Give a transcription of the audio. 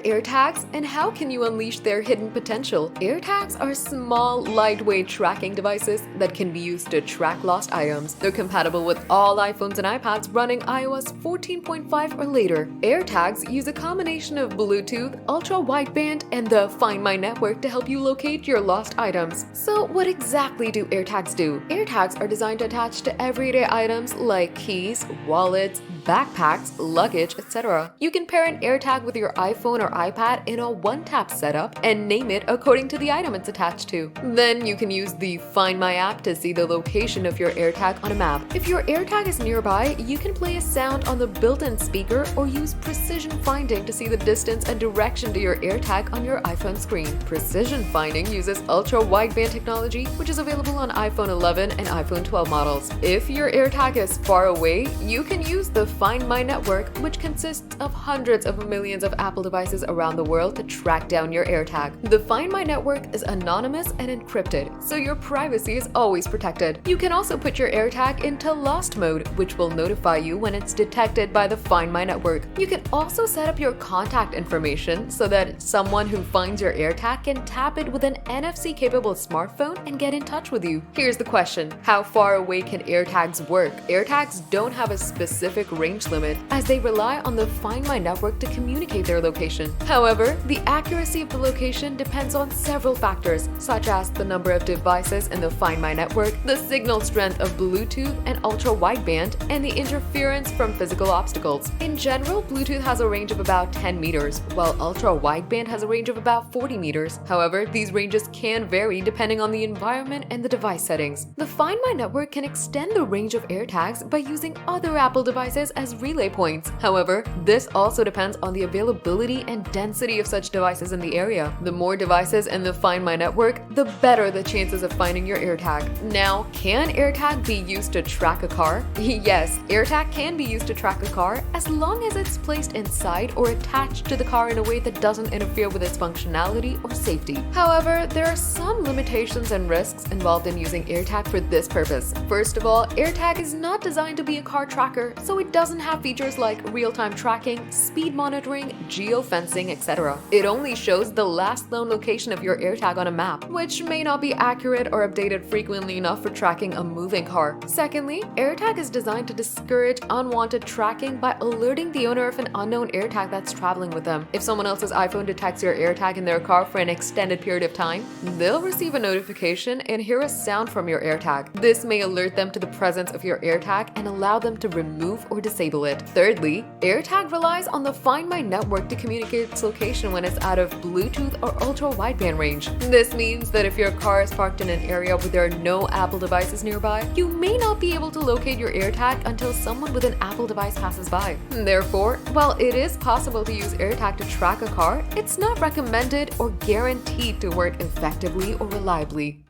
AirTags, and how can you unleash their hidden potential? AirTags are small, lightweight tracking devices that can be used to track lost items. They're compatible with all iPhones and iPads running iOS 14.5 or later. AirTags use a combination of Bluetooth, ultra-wideband, and the Find My network to help you locate your lost items. So what exactly do AirTags do? AirTags are designed to attach to everyday items like keys, wallets, backpacks, luggage, etc. You can pair an AirTag with your iPhone or iPad in a one-tap setup and name it according to the item it's attached to. Then you can use the Find My app to see the location of your AirTag on a map. If your AirTag is nearby, you can play a sound on the built-in speaker or use precision finding to see the distance and direction to your AirTag on your iPhone screen. Precision finding uses ultra-wideband technology, which is available on iPhone 11 and iPhone 12 models. If your AirTag is far away, you can use the Find My network, which consists of hundreds of millions of Apple devices around the world to track down your AirTag. The Find My network is anonymous and encrypted, so your privacy is always protected. You can also put your AirTag into lost mode, which will notify you when it's detected by the Find My network. You can also set up your contact information so that someone who finds your AirTag can tap it with an NFC-capable smartphone and get in touch with you. Here's the question: how far away can AirTags work? AirTags don't have a specific range limit, as they rely on the Find My network to communicate their location. However, the accuracy of the location depends on several factors, such as the number of devices in the Find My network, the signal strength of Bluetooth and ultra-wideband, and the interference from physical obstacles. In general, Bluetooth has a range of about 10 meters, while ultra-wideband has a range of about 40 meters. However, these ranges can vary depending on the environment and the device settings. The Find My network can extend the range of AirTags by using other Apple devices as relay points. However, this also depends on the availability and density of such devices in the area. The more devices in the Find My network, the better the chances of finding your AirTag. Now, can AirTag be used to track a car? Yes, AirTag can be used to track a car as long as it's placed inside or attached to the car in a way that doesn't interfere with its functionality or safety. However, there are some limitations and risks involved in using AirTag for this purpose. First of all, AirTag is not designed to be a car tracker, so it doesn't have features like real-time tracking, speed monitoring, geofencing, etc. It only shows the last known location of your AirTag on a map, which may not be accurate or updated frequently enough for tracking a moving car. Secondly, AirTag is designed to discourage unwanted tracking by alerting the owner of an unknown AirTag that's traveling with them. If someone else's iPhone detects your AirTag in their car for an extended period of time, they'll receive a notification and hear a sound from your AirTag. This may alert them to the presence of your AirTag and allow them to remove or disable it. Thirdly, AirTag relies on the Find My network to communicate its location when it's out of Bluetooth or ultra-wideband range. This means that if your car is parked in an area where there are no Apple devices nearby, you may not be able to locate your AirTag until someone with an Apple device passes by. Therefore, while it is possible to use AirTag to track a car, it's not recommended or guaranteed to work effectively or reliably.